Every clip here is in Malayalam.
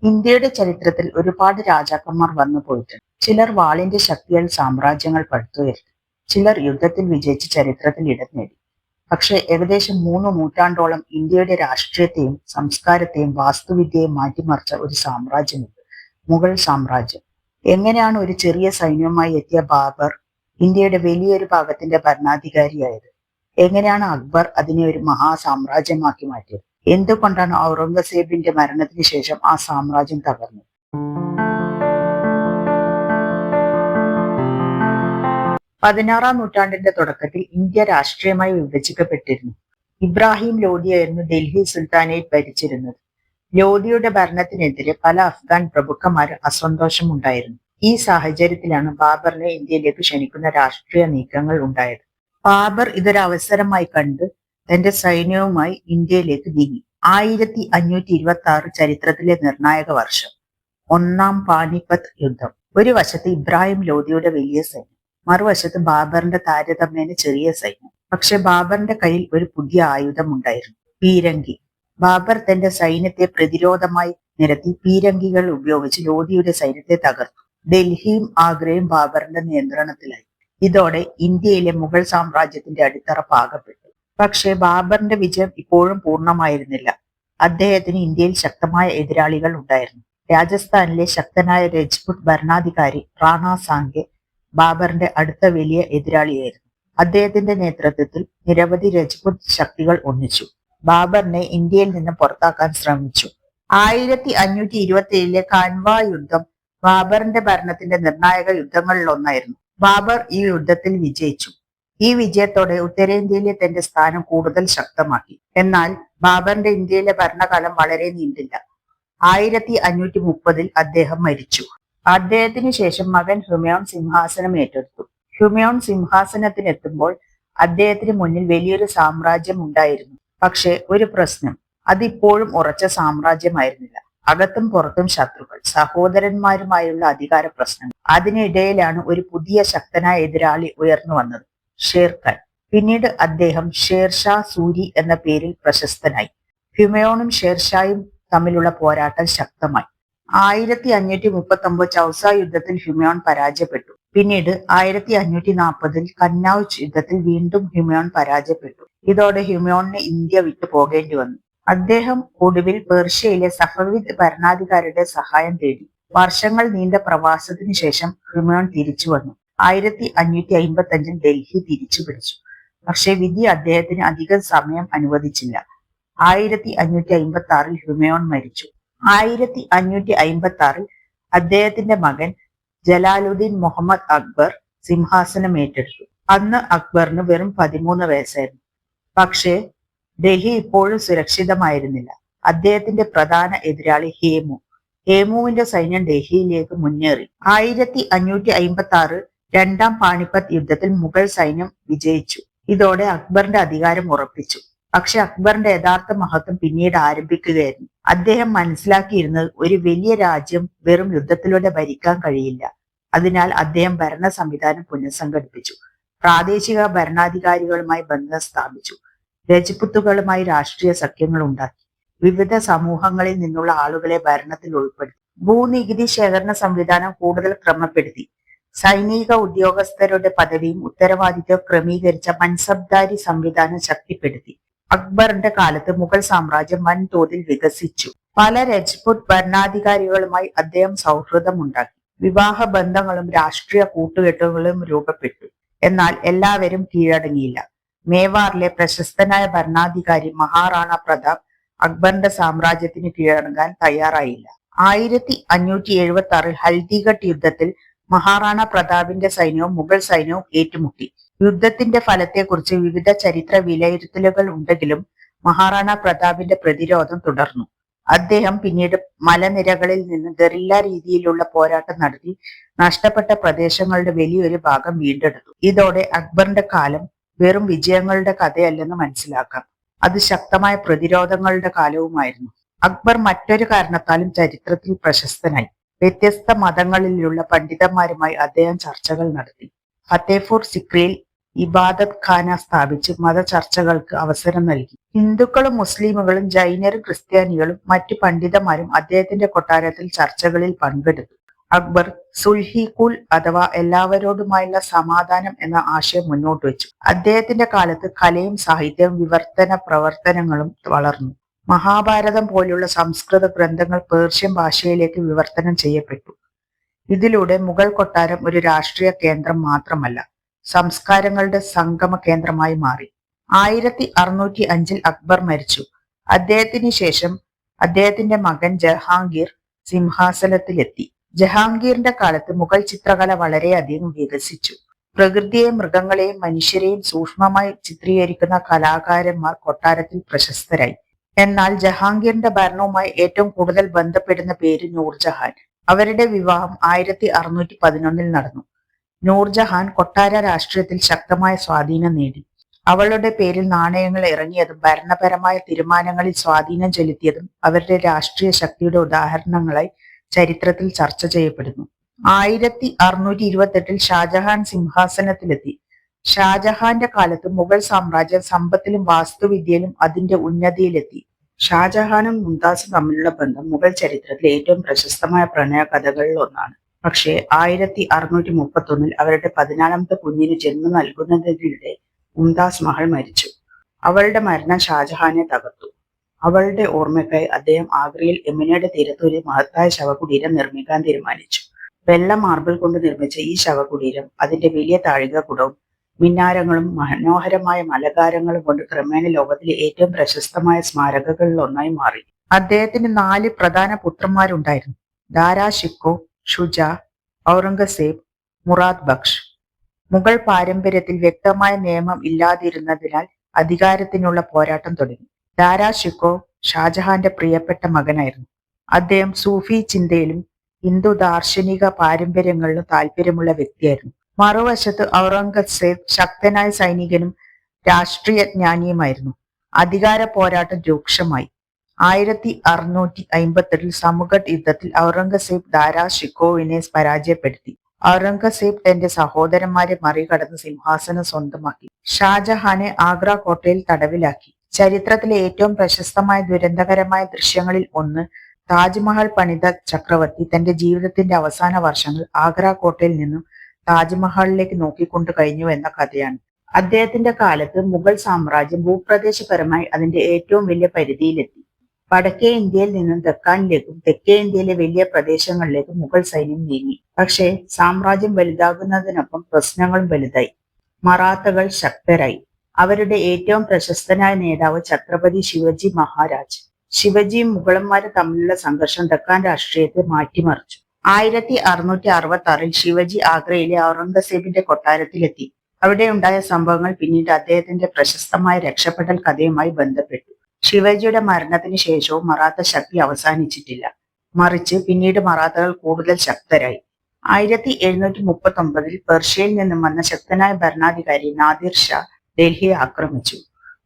ഇന്ത്യയുടെ ചരിത്രത്തിൽ ഒരുപാട് രാജാക്കന്മാർ വന്നു പോയിട്ടുണ്ട്. ചിലർ വാളിന്റെ ശക്തിയാൽ സാമ്രാജ്യങ്ങൾ പടുത്തുയർത്തി, ചിലർ യുദ്ധത്തിൽ വിജയിച്ച് ചരിത്രത്തിൽ ഇടം നേടി. പക്ഷേ ഏകദേശം 3 നൂറ്റാണ്ടോളം ഇന്ത്യയുടെ രാഷ്ട്രീയത്തെയും സംസ്കാരത്തെയും വാസ്തുവിദ്യയെയും മാറ്റിമറിച്ച ഒരു സാമ്രാജ്യമുണ്ട്, മുഗൾ സാമ്രാജ്യം. എങ്ങനെയാണ് ഒരു ചെറിയ സൈന്യവുമായി എത്തിയ ബാബർ ഇന്ത്യയുടെ വലിയൊരു ഭാഗത്തിന്റെ ഭരണാധികാരിയായത്? എങ്ങനെയാണ് അക്ബർ അതിനെ ഒരു മഹാസാമ്രാജ്യമാക്കി മാറ്റിയത്? എന്തുകൊണ്ടാണ് ഔറംഗസേബിന്റെ മരണത്തിന് ശേഷം ആ സാമ്രാജ്യം തകർന്നത്? 16-ാം നൂറ്റാണ്ടിന്റെ തുടക്കത്തിൽ ഇന്ത്യ രാഷ്ട്രീയമായി വിഭജിക്കപ്പെട്ടിരുന്നു. ഇബ്രാഹിം ലോധിയായിരുന്നു ഡൽഹി സുൽത്താനേറ്റ് ഭരിച്ചിരുന്നത്. ലോധിയുടെ ഭരണത്തിനെതിരെ പല അഫ്ഗാൻ പ്രഭുക്കന്മാർ അസന്തോഷമുണ്ടായിരുന്നു. ഈ സാഹചര്യത്തിലാണ് ബാബറിനെ ഇന്ത്യയിലേക്ക് ക്ഷണിക്കുന്ന രാഷ്ട്രീയ നീക്കങ്ങൾ ഉണ്ടായത്. ബാബർ ഇതൊരു അവസരമായി കണ്ട് തന്റെ സൈന്യവുമായി ഇന്ത്യയിലേക്ക് നീങ്ങി. 1526 ചരിത്രത്തിലെ നിർണായക വർഷം. ഒന്നാം പാനിപ്പത്ത് യുദ്ധം. ഒരു വശത്ത് ഇബ്രാഹിം ലോധിയുടെ വലിയ സൈന്യം, മറുവശത്ത് ബാബറിന്റെ താരതമ്യേന ചെറിയ സൈന്യം. പക്ഷെ ബാബറിന്റെ കയ്യിൽ ഒരു പുതിയ ആയുധം ഉണ്ടായിരുന്നു, പീരങ്കി. ബാബർ തന്റെ സൈന്യത്തെ പ്രതിരോധമായി നിരത്തി പീരങ്കികൾ ഉപയോഗിച്ച് ലോധിയുടെ സൈന്യത്തെ തകർത്തു. ഡൽഹിയും ആഗ്രയും ബാബറിന്റെ നിയന്ത്രണത്തിലായി. ഇതോടെ ഇന്ത്യയിലെ മുഗൾ സാമ്രാജ്യത്തിന്റെ അടിത്തറ പാകപ്പെട്ടു. പക്ഷേ ബാബറിന്റെ വിജയം ഇപ്പോഴും പൂർണ്ണമായിരുന്നില്ല. അദ്ദേഹത്തിന് ഇന്ത്യയിൽ ശക്തമായ എതിരാളികൾ ഉണ്ടായിരുന്നു. രാജസ്ഥാനിലെ ശക്തനായ രജ്പുത് ഭരണാധികാരി റാണ സാംഗെ ബാബറിന്റെ അടുത്ത വലിയ എതിരാളിയായിരുന്നു. അദ്ദേഹത്തിന്റെ നേതൃത്വത്തിൽ നിരവധി രജ്പുത് ശക്തികൾ ഒന്നിച്ചു ബാബറിനെ ഇന്ത്യയിൽ നിന്ന് പുറത്താക്കാൻ ശ്രമിച്ചു. 1527 കാൻവ യുദ്ധം ബാബറിന്റെ ഭരണത്തിന്റെ നിർണായക യുദ്ധങ്ങളിലൊന്നായിരുന്നു. ബാബർ ഈ യുദ്ധത്തിൽ വിജയിച്ചു. ഈ വിജയത്തോടെ ഉത്തരേന്ത്യയിലെ തന്റെ സ്ഥാനം കൂടുതൽ ശക്തമാക്കി. എന്നാൽ ബാബറിന്റെ ഇന്ത്യയിലെ ഭരണകാലം വളരെ നീണ്ടില്ല. 1530 അദ്ദേഹം മരിച്ചു. അദ്ദേഹത്തിന് ശേഷം മകൻ ഹുമയൂൺ സിംഹാസനം ഏറ്റെടുത്തു. ഹുമയൂൺ സിംഹാസനത്തിനെത്തുമ്പോൾ അദ്ദേഹത്തിന് മുന്നിൽ വലിയൊരു സാമ്രാജ്യം ഉണ്ടായിരുന്നു. പക്ഷെ ഒരു പ്രശ്നം, അതിപ്പോഴും ഉറച്ച സാമ്രാജ്യമായിരുന്നില്ല. അകത്തും പുറത്തും ശത്രുക്കൾ, സഹോദരന്മാരുമായുള്ള അധികാര പ്രശ്നങ്ങൾ. അതിനിടയിലാണ് ഒരു പുതിയ ശക്തനായ എതിരാളി ഉയർന്നു വന്നത്, ഷേർഖാൻ. പിന്നീട് അദ്ദേഹം ഷേർഷാ സൂരി എന്ന പേരിൽ പ്രശസ്തനായി. ഹുമയൂണും ഷേർഷായും തമ്മിലുള്ള പോരാട്ടം ശക്തമായി. 1539 ചൗസ യുദ്ധത്തിൽ ഹുമയൂൺ പരാജയപ്പെട്ടു. പിന്നീട് 1540 കന്നൌജ് യുദ്ധത്തിൽ വീണ്ടും ഹുമയൂൺ പരാജയപ്പെട്ടു. ഇതോടെ ഹുമയൂണിന് ഇന്ത്യ വിട്ടു പോകേണ്ടി വന്നു. അദ്ദേഹം ഒടുവിൽ പേർഷ്യയിലെ സഫവിദ് ഭരണാധികാരിയുടെ സഹായം തേടി. വർഷങ്ങൾ നീണ്ട പ്രവാസത്തിനു ശേഷം ഹുമയൂൺ തിരിച്ചു വന്നു. 1555 ഡൽഹി തിരിച്ചു പിടിച്ചു. പക്ഷെ വിധി അദ്ദേഹത്തിന് അധികം സമയം അനുവദിച്ചില്ല. 1556 ഹുമയൂൺ മരിച്ചു. 1556 അദ്ദേഹത്തിന്റെ മകൻ ജലാലുദ്ദീൻ മുഹമ്മദ് അക്ബർ സിംഹാസനം ഏറ്റെടുത്തു. അന്ന് അക്ബറിന് വെറും 13 വയസ്സായിരുന്നു. പക്ഷേ ഡൽഹി ഇപ്പോഴും സുരക്ഷിതമായിരുന്നില്ല. അദ്ദേഹത്തിന്റെ പ്രധാന എതിരാളി ഹേമുവിന്റെ സൈന്യം ഡൽഹിയിലേക്ക് മുന്നേറി. 1556 രണ്ടാം പാനിപ്പത്ത് യുദ്ധത്തിൽ മുഗൾ സൈന്യം വിജയിച്ചു. ഇതോടെ അക്ബറിന്റെ അധികാരം ഉറപ്പിച്ചു. പക്ഷെ അക്ബറിന്റെ യഥാർത്ഥ മഹത്വം പിന്നീട് ആരംഭിക്കുകയായിരുന്നു. അദ്ദേഹം മനസ്സിലാക്കിയിരുന്നത് ഒരു വലിയ രാജ്യം വെറും യുദ്ധത്തിലൂടെ ഭരിക്കാൻ കഴിയില്ല. അതിനാൽ അദ്ദേഹം ഭരണ സംവിധാനം പുനഃസംഘടിപ്പിച്ചു. പ്രാദേശിക ഭരണാധികാരികളുമായി ബന്ധം സ്ഥാപിച്ചു. രജപുത്തുകളുമായി രാഷ്ട്രീയ സഖ്യങ്ങൾ ഉണ്ടാക്കി. വിവിധ സമൂഹങ്ങളിൽ നിന്നുള്ള ആളുകളെ ഭരണത്തിൽ ഉൾപ്പെടുത്തി. ഭൂനികുതി ശേഖരണ സംവിധാനം കൂടുതൽ ക്രമപ്പെടുത്തി. സൈനിക ഉദ്യോഗസ്ഥരുടെ പദവിയും ഉത്തരവാദിത്വം ക്രമീകരിച്ച മൻസബ്ദാരി സംവിധാനം ശക്തിപ്പെടുത്തി. അക്ബറിന്റെ കാലത്ത് മുഗൾ സാമ്രാജ്യം വൻതോതിൽ വികസിച്ചു. പല രജ്പുത് ഭരണാധികാരികളുമായി അദ്ദേഹം സൗഹൃദമുണ്ടാക്കി. വിവാഹ ബന്ധങ്ങളും രാഷ്ട്രീയ കൂട്ടുകെട്ടുകളും രൂപപ്പെട്ടു. എന്നാൽ എല്ലാവരും കീഴടങ്ങിയില്ല. മേവാറിലെ പ്രശസ്തനായ ഭരണാധികാരി മഹാറാണ പ്രതാപ് അക്ബറിന്റെ സാമ്രാജ്യത്തിന് കീഴടങ്ങാൻ തയ്യാറായില്ല. 1576 ഹൽദിഘട്ട് യുദ്ധത്തിൽ മഹാറാണ പ്രതാപിന്റെ സൈന്യവും മുഗൾ സൈന്യവും ഏറ്റുമുട്ടി. യുദ്ധത്തിന്റെ ഫലത്തെക്കുറിച്ച് വിവിധ ചരിത്ര വിലയിരുത്തലുകൾ ഉണ്ടെങ്കിലും മഹാറാണ പ്രതാപിന്റെ പ്രതിരോധം തുടർന്നു. അദ്ദേഹം പിന്നീട് മലനിരകളിൽ നിന്ന് ഗറില്ല രീതിയിലുള്ള പോരാട്ടം നടത്തി നഷ്ടപ്പെട്ട പ്രദേശങ്ങളുടെ വലിയൊരു ഭാഗം വീണ്ടെടുത്തു. ഇതോടെ അക്ബറിന്റെ കാലം വെറും വിജയങ്ങളുടെ കഥയല്ലെന്ന് മനസ്സിലാക്കാം. അത് ശക്തമായ പ്രതിരോധങ്ങളുടെ കാലവുമായിരുന്നു. അക്ബർ മറ്റൊരു കാരണത്താലും ചരിത്രത്തിൽ പ്രശസ്തനായി. വ്യത്യസ്ത മതങ്ങളിലുള്ള പണ്ഡിതന്മാരുമായി അദ്ദേഹം ചർച്ചകൾ നടത്തി. ഫത്തേപൂർ സിക്രിയിൽ ഇബാദത്ത് ഖാന സ്ഥാപിച്ച് മത ചർച്ചകൾക്ക് അവസരം നൽകി. ഹിന്ദുക്കളും മുസ്ലിമുകളും ജൈനരും ക്രിസ്ത്യാനികളും മറ്റു പണ്ഡിതന്മാരും അദ്ദേഹത്തിന്റെ കൊട്ടാരത്തിൽ ചർച്ചകളിൽ പങ്കെടുത്തു. അക്ബർ സുൽഹിക്കുൽ അഥവാ എല്ലാവരോടുമായുള്ള സമാധാനം എന്ന ആശയം മുന്നോട്ട് വെച്ചു. അദ്ദേഹത്തിന്റെ കാലത്ത് കലയും സാഹിത്യവും വിവർത്തന പ്രവർത്തനങ്ങളും വളർന്നു. മഹാഭാരതം പോലുള്ള സംസ്കൃത ഗ്രന്ഥങ്ങൾ പേർഷ്യൻ ഭാഷയിലേക്ക് വിവർത്തനം ചെയ്യപ്പെട്ടു. ഇതിലൂടെ മുഗൾ കൊട്ടാരം ഒരു രാഷ്ട്രീയ കേന്ദ്രം മാത്രമല്ല, സംസ്കാരങ്ങളുടെ സംഗമ കേന്ദ്രമായി മാറി. 1605 അക്ബർ മരിച്ചു. അദ്ദേഹത്തിന് ശേഷം അദ്ദേഹത്തിന്റെ മകൻ ജഹാംഗീർ സിംഹാസനത്തിലെത്തി. ജഹാംഗീറിന്റെ കാലത്ത് മുഗൾ ചിത്രകല വളരെയധികം വികസിച്ചു. പ്രകൃതിയെയും മൃഗങ്ങളെയും മനുഷ്യരെയും സൂക്ഷ്മമായി ചിത്രീകരിക്കുന്ന കലാകാരന്മാർ കൊട്ടാരത്തിൽ പ്രശസ്തരായി. എന്നാൽ ജഹാംഗീറിന്റെ ഭരണവുമായി ഏറ്റവും കൂടുതൽ ബന്ധപ്പെടുന്ന പേര് നൂർജഹാൻ. അവരുടെ വിവാഹം 1611 നടന്നു. നൂർജഹാൻ കൊട്ടാര രാഷ്ട്രീയത്തിൽ ശക്തമായ സ്വാധീനം നേടി. അവളുടെ പേരിൽ നാണയങ്ങൾ ഇറങ്ങിയതും ഭരണപരമായ തീരുമാനങ്ങളിൽ സ്വാധീനം ചെലുത്തിയതും അവരുടെ രാഷ്ട്രീയ ശക്തിയുടെ ഉദാഹരണങ്ങളായി ചരിത്രത്തിൽ ചർച്ച ചെയ്യപ്പെടുന്നു. 1628 ഷാജഹാൻ സിംഹാസനത്തിലെത്തി. ഷാജഹാന്റെ കാലത്ത് മുഗൾ സാമ്രാജ്യം സമ്പത്തിലും വാസ്തുവിദ്യയിലും അതിന്റെ ഉന്നതിയിലെത്തി. ഷാജഹാനും മുംതാസും തമ്മിലുള്ള ബന്ധം മുഗൾ ചരിത്രത്തിലെ ഏറ്റവും പ്രശസ്തമായ പ്രണയ കഥകളിൽ ഒന്നാണ്. പക്ഷേ 1631 അവരുടെ 14ാമത്തെ കുഞ്ഞിന് ജന്മം നൽകുന്നതിനിടെ മുംതാസ് മഹൾ മരിച്ചു. അവളുടെ മരണം ഷാജഹാനെ തകർത്തു. അവളുടെ ഓർമ്മയ്ക്കായി അദ്ദേഹം ആഗ്രയിൽ യമുനയുടെ തീരത്ത് ഒരു മഹത്തായ ശവകുടീരം നിർമ്മിക്കാൻ തീരുമാനിച്ചു. വെള്ള മാർബിൾ കൊണ്ട് നിർമ്മിച്ച ഈ ശവകുടീരം അതിന്റെ വലിയ താഴികക്കുടവും മിനാരങ്ങളും മനോഹരമായ മലകാരങ്ങളും കൊണ്ട് ക്രമേണ ലോകത്തിലെ ഏറ്റവും പ്രശസ്തമായ സ്മാരകങ്ങളിൽ ഒന്നായി മാറി. അദ്ദേഹത്തിന് 4 പ്രധാന പുത്രന്മാരുണ്ടായിരുന്നു: ദാരാ ഷിക്കോ, ഷുജ, ഔറംഗസേബ്, മുറാദ് ബക്ഷ്. മുഗൾ പാരമ്പര്യത്തിൽ വ്യക്തമായ നിയമം ഇല്ലാതിരുന്നതിനാൽ അധികാരത്തിനുള്ള പോരാട്ടം തുടങ്ങി. ദാരാ ഷിക്കോ ഷാജഹാന്റെ പ്രിയപ്പെട്ട മകനായിരുന്നു. അദ്ദേഹം സൂഫി ചിന്തയിലും ഹിന്ദു ദാർശനിക പാരമ്പര്യങ്ങളിലും താല്പര്യമുള്ള വ്യക്തിയായിരുന്നു. മറുവശത്ത് ഔറംഗസേബ് ശക്തനായ സൈനികനും രാഷ്ട്രീയജ്ഞാനിയുമായിരുന്നു. അധികാര പോരാട്ടം രൂക്ഷമായി. 1658 സമുഗഡ് യുദ്ധത്തിൽ ഔറംഗസേബ് ദാരാ ഷിക്കോവിനെ പരാജയപ്പെടുത്തി. ഔറംഗസേബ് തന്റെ സഹോദരന്മാരെ മറികടന്ന് സിംഹാസനം സ്വന്തമാക്കി. ഷാജഹാനെ ആഗ്ര കോട്ടയിൽ തടവിലാക്കി. ചരിത്രത്തിലെ ഏറ്റവും പ്രശസ്തമായ ദുരന്തകരമായ ദൃശ്യങ്ങളിൽ ഒന്ന് താജ്മഹൽ പണിത ചക്രവർത്തി തന്റെ ജീവിതത്തിന്റെ അവസാന വർഷങ്ങൾ ആഗ്ര കോട്ടയിൽ നിന്നും താജ്മഹലിലേക്ക് നോക്കിക്കൊണ്ട് കഴിഞ്ഞു എന്ന കഥയാണ്. അദ്ദേഹത്തിന്റെ കാലത്ത് മുഗൾ സാമ്രാജ്യം ഭൂപ്രദേശപരമായി അതിന്റെ ഏറ്റവും വലിയ പരിധിയിലെത്തി. വടക്കേ ഇന്ത്യയിൽ നിന്നും ദക്കാനിലേക്കും തെക്കേ ഇന്ത്യയിലെ വലിയ പ്രദേശങ്ങളിലേക്കും മുഗൾ സൈന്യം നീങ്ങി. പക്ഷേ സാമ്രാജ്യം വലുതാകുന്നതിനൊപ്പം പ്രശ്നങ്ങളും വലുതായി. മറാത്തകൾ ശക്തരായി. അവരുടെ ഏറ്റവും പ്രശസ്തനായ നേതാവ് ഛത്രപതി ശിവജി മഹാരാജ്. ശിവജിയും മുഗളന്മാരും തമ്മിലുള്ള സംഘർഷം ദക്കാൻ രാഷ്ട്രീയത്തെ മാറ്റിമറിച്ചു. 1666 ശിവജി ആഗ്രയിലെ ഔറംഗസേബിന്റെ കൊട്ടാരത്തിലെത്തി. അവിടെ ഉണ്ടായ സംഭവങ്ങൾ പിന്നീട് അദ്ദേഹത്തിന്റെ പ്രശസ്തമായ രക്ഷപ്പെടൽ കഥയുമായി ബന്ധപ്പെട്ടു. ശിവജിയുടെ മരണത്തിന് ശേഷവും മറാത്ത ശക്തി അവസാനിച്ചിട്ടില്ല. മറിച്ച് പിന്നീട് മറാത്തകൾ കൂടുതൽ ശക്തരായി. 1739 പേർഷ്യയിൽ നിന്നും വന്ന ശക്തനായ ഭരണാധികാരി നാദിർ ഷാ ഡൽഹിയെ ആക്രമിച്ചു.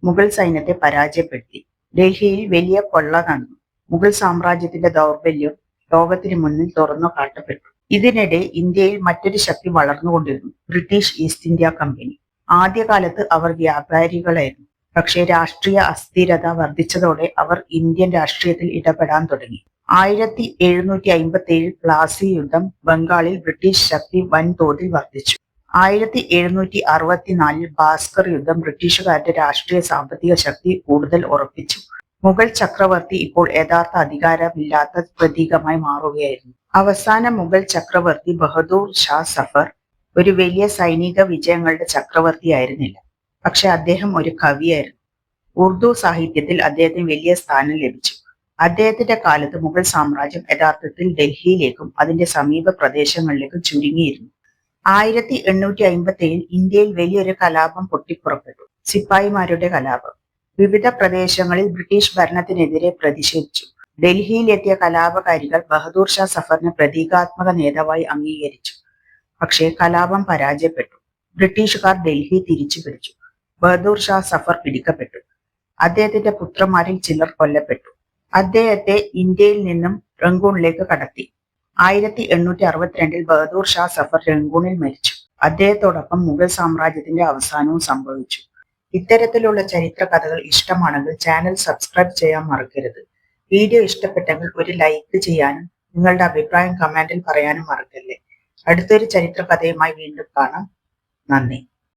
മുഗൾ സൈന്യത്തെ പരാജയപ്പെടുത്തി. ഡൽഹിയിൽ വലിയ കൊള്ള നടന്നു. മുഗൾ സാമ്രാജ്യത്തിന്റെ ദൗർബല്യം ലോകത്തിന് മുന്നിൽ തുറന്നു കാട്ടപ്പെട്ടു. ഇതിനിടെ ഇന്ത്യയിൽ മറ്റൊരു ശക്തി വളർന്നുകൊണ്ടിരുന്നു: ബ്രിട്ടീഷ് ഈസ്റ്റ് ഇന്ത്യ കമ്പനി. ആദ്യകാലത്ത് അവർ വ്യാപാരികളായിരുന്നു. പക്ഷേ രാഷ്ട്രീയ അസ്ഥിരത വർദ്ധിച്ചതോടെ അവർ ഇന്ത്യൻ രാഷ്ട്രീയത്തിൽ ഇടപെടാൻ തുടങ്ങി. 1757 പ്ലാസി യുദ്ധം ബംഗാളിൽ ബ്രിട്ടീഷ് ശക്തി വൻതോതിൽ വർദ്ധിച്ചു. 1764 ഭാസ്കർ യുദ്ധം ബ്രിട്ടീഷുകാരുടെ രാഷ്ട്രീയ സാമ്പത്തിക ശക്തി കൂടുതൽ ഉറപ്പിച്ചു. മുഗൾ ചക്രവർത്തി ഇപ്പോൾ യഥാർത്ഥ അധികാരമില്ലാത്ത പ്രതീകമായി മാറുകയായിരുന്നു. അവസാന മുഗൾ ചക്രവർത്തി ബഹദൂർ ഷാ സഫർ ഒരു വലിയ സൈനിക വിജയങ്ങളുടെ ചക്രവർത്തിയായിരുന്നില്ല. പക്ഷെ അദ്ദേഹം ഒരു കവിയായിരുന്നു. ഉറുദു സാഹിത്യത്തിൽ അദ്ദേഹത്തിന് വലിയ സ്ഥാനം ലഭിച്ചു. അദ്ദേഹത്തിന്റെ കാലത്ത് മുഗൾ സാമ്രാജ്യം യഥാർത്ഥത്തിൽ ഡൽഹിയിലേക്കും അതിന്റെ സമീപ പ്രദേശങ്ങളിലേക്കും ചുരുങ്ങിയിരുന്നു. 1857 ഇന്ത്യയിൽ വലിയൊരു കലാപം പൊട്ടിപ്പുറപ്പെട്ടു: സിപ്പായിമാരുടെ കലാപം. വിവിധ പ്രദേശങ്ങളിൽ ബ്രിട്ടീഷ് ഭരണത്തിനെതിരെ പ്രതിഷേധിച്ചു. ഡൽഹിയിലെത്തിയ കലാപകാരികൾ ബഹദൂർ ഷാ സഫറിനെ പ്രതീകാത്മക നേതാവായി അംഗീകരിച്ചു. പക്ഷേ കലാപം പരാജയപ്പെട്ടു. ബ്രിട്ടീഷുകാർ ഡൽഹി തിരിച്ചു പിടിച്ചു. ബഹദൂർ ഷാ സഫർ പിടിക്കപ്പെട്ടു. അദ്ദേഹത്തിന്റെ പുത്രന്മാരിൽ ചിലർ കൊല്ലപ്പെട്ടു. അദ്ദേഹത്തെ ഇന്ത്യയിൽ നിന്നും റംഗൂണിലേക്ക് കടത്തി. 1862 ബഹദൂർ ഷാ സഫർ റംഗൂണിൽ മരിച്ചു. അദ്ദേഹത്തോടൊപ്പം മുഗൾ സാമ്രാജ്യത്തിന്റെ അവസാനവും സംഭവിച്ചു. ഇത്തരത്തിലുള്ള ചരിത്ര കഥകൾ ഇഷ്ടമാണെങ്കിൽ ചാനൽ സബ്സ്ക്രൈബ് ചെയ്യാൻ മറക്കരുത്. വീഡിയോ ഇഷ്ടപ്പെട്ടെങ്കിൽ ഒരു ലൈക്ക് ചെയ്യാനും നിങ്ങളുടെ അഭിപ്രായം കമന്റിൽ പറയാനും മറക്കല്ലേ. അടുത്തൊരു ചരിത്ര കഥയുമായി വീണ്ടും കാണാം. നന്ദി.